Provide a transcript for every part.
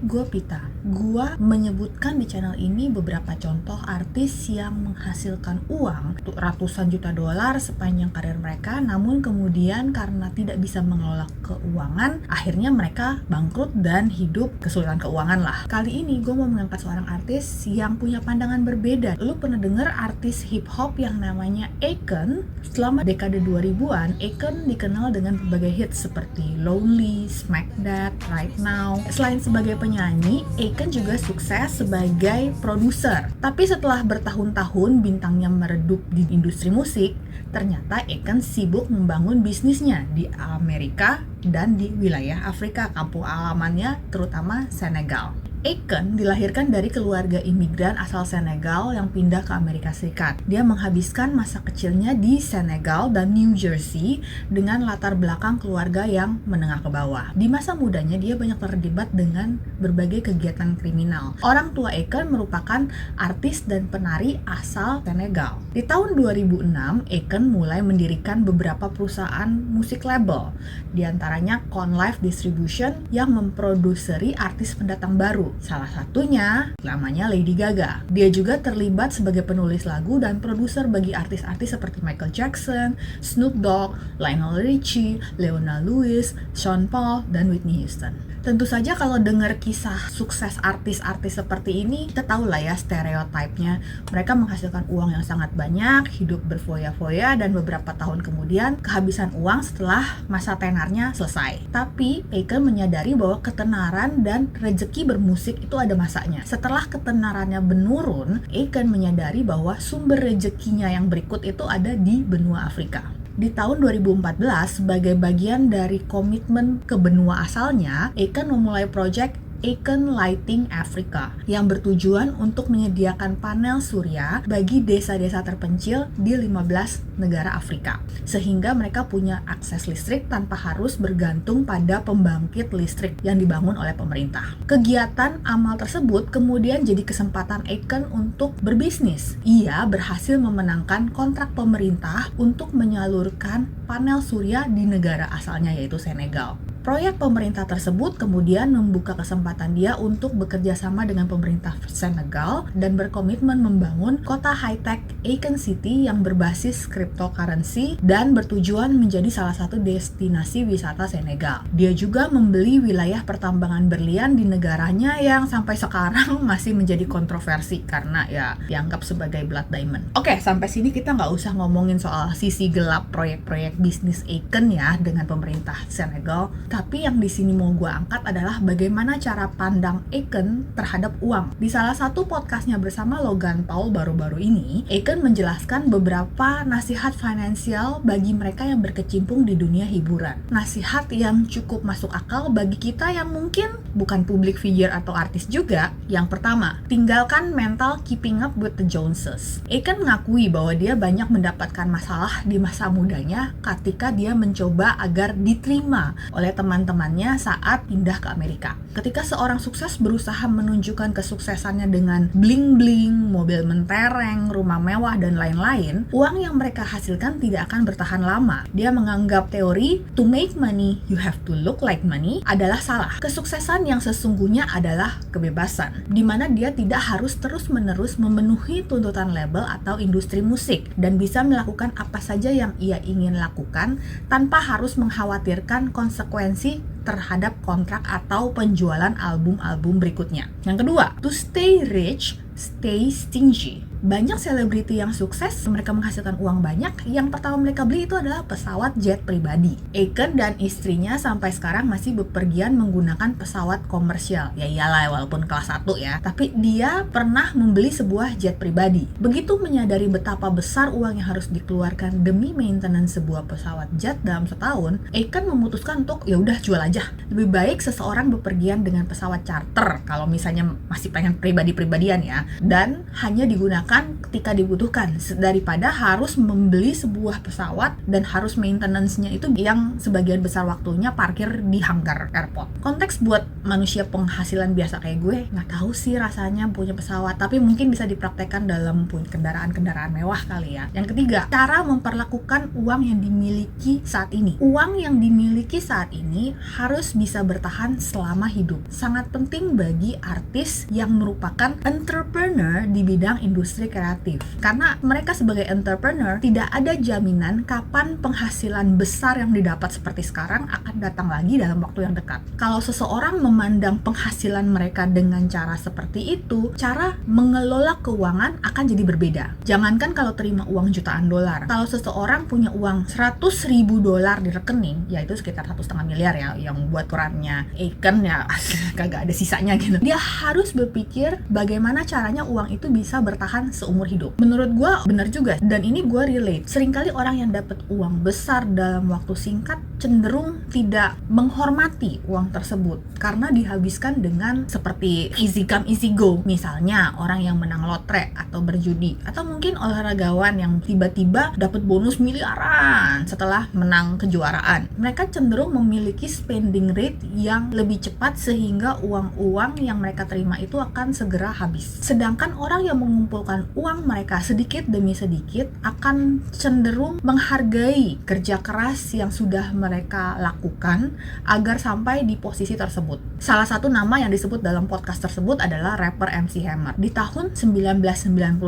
gue Pita. Gue menyebutkan di channel ini beberapa contoh artis yang menghasilkan uang ratusan juta dolar sepanjang karir mereka, namun kemudian karena tidak bisa mengelola keuangan, akhirnya mereka bangkrut dan hidup kesulitan keuangan lah. Kali ini gue mau mengangkat seorang artis yang punya pandangan berbeda. Lu pernah dengar artis hip hop yang namanya Akon? Selama dekade 2000-an, Akon dikenal dengan berbagai hits seperti Lonely, Smack That, Right Now. Selain sebagai penyanyi, Akon juga sukses sebagai produser. Tapi setelah bertahun-tahun bintangnya meredup di industri musik, ternyata Akon sibuk membangun bisnisnya di Amerika dan di wilayah Afrika, kampung halamannya terutama Senegal. Akon dilahirkan dari keluarga imigran asal Senegal yang pindah ke Amerika Serikat. Dia menghabiskan masa kecilnya di Senegal dan New Jersey dengan latar belakang keluarga yang menengah ke bawah. Di masa mudanya dia banyak terlibat dengan berbagai kegiatan kriminal. Orang tua Akon merupakan artis dan penari asal Senegal. Di tahun 2006, Akon mulai mendirikan beberapa perusahaan musik label, di antaranya Conlife Distribution yang memproduseri artis pendatang baru. Salah satunya namanya Lady Gaga. Dia juga terlibat sebagai penulis lagu dan produser bagi artis-artis seperti Michael Jackson, Snoop Dogg, Lionel Richie, Leona Lewis, Sean Paul, dan Whitney Houston. Tentu saja kalau dengar kisah sukses artis-artis seperti ini, kita tahu lah ya stereotipnya. Mereka menghasilkan uang yang sangat banyak, hidup berfoya-foya, dan beberapa tahun kemudian kehabisan uang setelah masa tenarnya selesai. Tapi Akon menyadari bahwa ketenaran dan rezeki bermusik itu ada masanya. Setelah ketenarannya menurun, Akon menyadari bahwa sumber rezekinya yang berikut itu ada di benua Afrika. Di tahun 2014, sebagai bagian dari komitmen ke benua asalnya, Akon memulai proyek Akon Lighting Africa yang bertujuan untuk menyediakan panel surya bagi desa-desa terpencil di 15 negara Afrika, sehingga mereka punya akses listrik tanpa harus bergantung pada pembangkit listrik yang dibangun oleh pemerintah. Kegiatan amal tersebut kemudian jadi kesempatan Akon untuk berbisnis. Ia berhasil memenangkan kontrak pemerintah untuk menyalurkan panel surya di negara asalnya, yaitu Senegal. Proyek pemerintah tersebut kemudian membuka kesempatan dia untuk bekerja sama dengan pemerintah Senegal dan berkomitmen membangun kota high-tech Akon City yang berbasis cryptocurrency dan bertujuan menjadi salah satu destinasi wisata Senegal. Dia juga membeli wilayah pertambangan berlian di negaranya yang sampai sekarang masih menjadi kontroversi karena ya dianggap sebagai blood diamond. Oke, sampai sini kita nggak usah ngomongin soal sisi gelap proyek-proyek bisnis Akon ya dengan pemerintah Senegal. Tapi yang di sini mau gue angkat adalah bagaimana cara pandang Akon terhadap uang. Di salah satu podcastnya bersama Logan Paul baru-baru ini, Akon menjelaskan beberapa nasihat finansial bagi mereka yang berkecimpung di dunia hiburan. Nasihat yang cukup masuk akal bagi kita yang mungkin bukan public figure atau artis juga. Yang pertama, tinggalkan mental keeping up with the Joneses. Akon mengakui bahwa dia banyak mendapatkan masalah di masa mudanya ketika dia mencoba agar diterima oleh teman-temannya saat pindah ke Amerika. Ketika seorang sukses berusaha menunjukkan kesuksesannya dengan bling-bling, mobil mentereng, rumah mewah, dan lain-lain, uang yang mereka hasilkan tidak akan bertahan lama. Dia menganggap teori to make money, you have to look like money adalah salah. Kesuksesan yang sesungguhnya adalah kebebasan, di mana dia tidak harus terus-menerus memenuhi tuntutan label atau industri musik dan bisa melakukan apa saja yang ia ingin lakukan tanpa harus mengkhawatirkan konsekuensi terhadap kontrak atau penjualan album-album berikutnya. Yang kedua, to stay rich, stay stingy. Banyak selebriti yang sukses, mereka menghasilkan uang banyak, yang pertama mereka beli itu adalah pesawat jet pribadi. Akon dan istrinya sampai sekarang masih bepergian menggunakan pesawat komersial. Ya iyalah, walaupun kelas 1 ya. Tapi dia pernah membeli sebuah jet pribadi. Begitu menyadari betapa besar uang yang harus dikeluarkan demi maintenance sebuah pesawat jet dalam setahun, Akon memutuskan untuk ya udah jual aja. Lebih baik seseorang bepergian dengan pesawat charter kalau misalnya masih pengen pribadi-pribadian ya, dan hanya digunakan bahkan ketika dibutuhkan, daripada harus membeli sebuah pesawat dan harus maintenance-nya itu yang sebagian besar waktunya parkir di hangar airport. Konteks buat manusia penghasilan biasa kayak gue, nggak tahu sih rasanya punya pesawat, tapi mungkin bisa dipraktekkan dalam punya kendaraan-kendaraan mewah kali ya. Yang ketiga, cara memperlakukan uang yang dimiliki saat ini. Uang yang dimiliki saat ini harus bisa bertahan selama hidup. Sangat penting bagi artis yang merupakan entrepreneur di bidang industri kreatif. Karena mereka sebagai entrepreneur tidak ada jaminan kapan penghasilan besar yang didapat seperti sekarang akan datang lagi dalam waktu yang dekat. Kalau seseorang memandang penghasilan mereka dengan cara seperti itu, cara mengelola keuangan akan jadi berbeda. Jangankan kalau terima uang jutaan dolar, kalau seseorang punya uang 100.000 dolar di rekening, yaitu sekitar 1,5 miliar ya, yang buat ukurannya Akon ya kagak ada sisanya gitu. Dia harus berpikir bagaimana caranya uang itu bisa bertahan seumur hidup. Menurut gue benar juga, dan ini gue relate. Seringkali orang yang dapat uang besar dalam waktu singkat cenderung tidak menghormati uang tersebut karena dihabiskan dengan seperti easy come easy go. Misalnya orang yang menang lotre atau berjudi, atau mungkin olahragawan yang tiba-tiba dapat bonus miliaran setelah menang kejuaraan. Mereka cenderung memiliki spending rate yang lebih cepat sehingga uang-uang yang mereka terima itu akan segera habis. Sedangkan orang yang mengumpulkan uang mereka sedikit demi sedikit akan cenderung menghargai kerja keras yang sudah mereka lakukan agar sampai di posisi tersebut. Salah satu nama yang disebut dalam podcast tersebut adalah rapper MC Hammer. Di tahun 1991,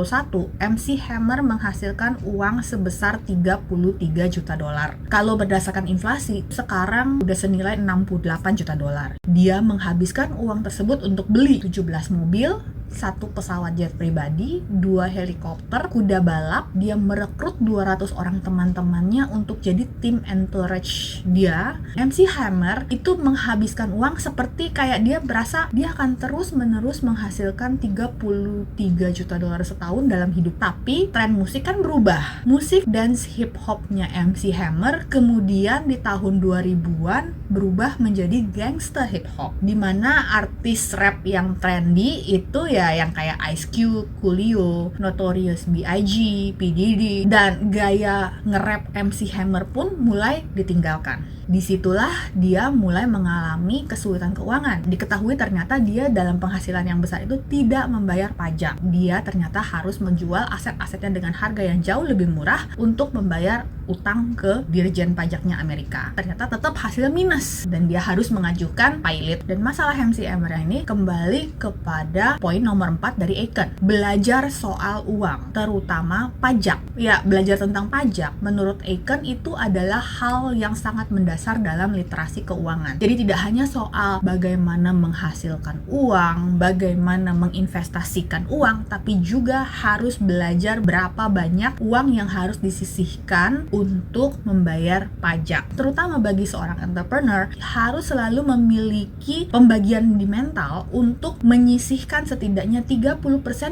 MC Hammer menghasilkan uang sebesar 33 juta dolar. Kalau berdasarkan inflasi, sekarang udah senilai 68 juta dolar. Dia menghabiskan uang tersebut untuk beli 17 mobil, 1 pesawat jet pribadi, 2 helikopter, kuda balap. Dia merekrut 200 orang teman-temannya untuk jadi tim entourage dia. MC Hammer itu menghabiskan uang seperti kayak dia berasa dia akan terus-menerus menghasilkan 33 juta dolar setahun dalam hidup. Tapi tren musik kan berubah. Musik dance hip hopnya MC Hammer kemudian di tahun 2000-an berubah menjadi gangsta hip hop, dimana artis rap yang trendy itu ya yang kayak Ice Cube, Coolio, Notorious B.I.G, P. Diddy, dan gaya nge-rap MC Hammer pun mulai ditinggalkan. Disitulah dia mulai mengalami kesulitan keuangan. Diketahui ternyata dia dalam penghasilan yang besar itu tidak membayar pajak. Dia ternyata harus menjual aset-asetnya dengan harga yang jauh lebih murah untuk membayar utang ke Dirjen Pajaknya Amerika. Ternyata tetap hasil minus dan dia harus mengajukan pilot. Dan masalah MC Hammer ini kembali kepada poin nomor 4 dari Akon. Belajar soal uang, terutama pajak. Ya, belajar tentang pajak menurut Akon itu adalah hal yang sangat mendasar dalam literasi keuangan. Jadi tidak hanya soal bagaimana menghasilkan uang, bagaimana menginvestasikan uang, tapi juga harus belajar berapa banyak uang yang harus disisihkan untuk membayar pajak. Terutama bagi seorang entrepreneur, harus selalu memiliki pembagian di mental untuk menyisihkan setidaknya 30%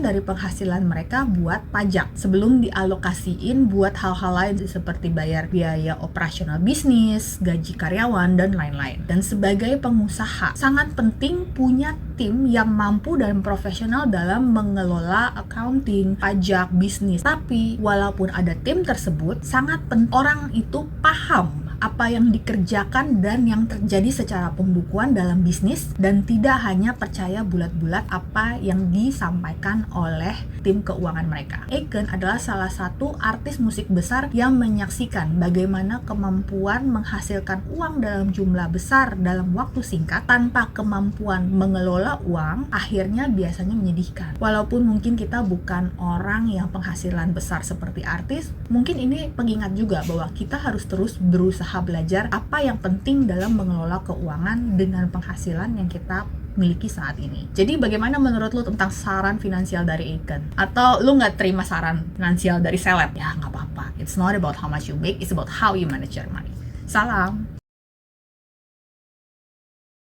dari penghasilan mereka buat pajak sebelum dialokasiin buat hal-hal lain seperti bayar biaya operasional bisnis, gaji karyawan, dan lain-lain. Dan sebagai pengusaha, sangat penting punya tim yang mampu dan profesional dalam mengelola accounting, pajak, bisnis. Tapi walaupun ada tim tersebut, sangat penting orang itu paham apa yang dikerjakan dan yang terjadi secara pembukuan dalam bisnis dan tidak hanya percaya bulat-bulat apa yang disampaikan oleh tim keuangan mereka. Akon adalah salah satu artis musik besar yang menyaksikan bagaimana kemampuan menghasilkan uang dalam jumlah besar dalam waktu singkat tanpa kemampuan mengelola uang akhirnya biasanya menyedihkan. Walaupun mungkin kita bukan orang yang penghasilan besar seperti artis, mungkin ini pengingat juga bahwa kita harus terus berusaha belajar apa yang penting dalam mengelola keuangan dengan penghasilan yang kita miliki saat ini. Jadi bagaimana menurut lu tentang saran finansial dari Akon? Atau lu nggak terima saran finansial dari seleb? Ya nggak apa-apa. It's not about how much you make, it's about how you manage your money. Salam!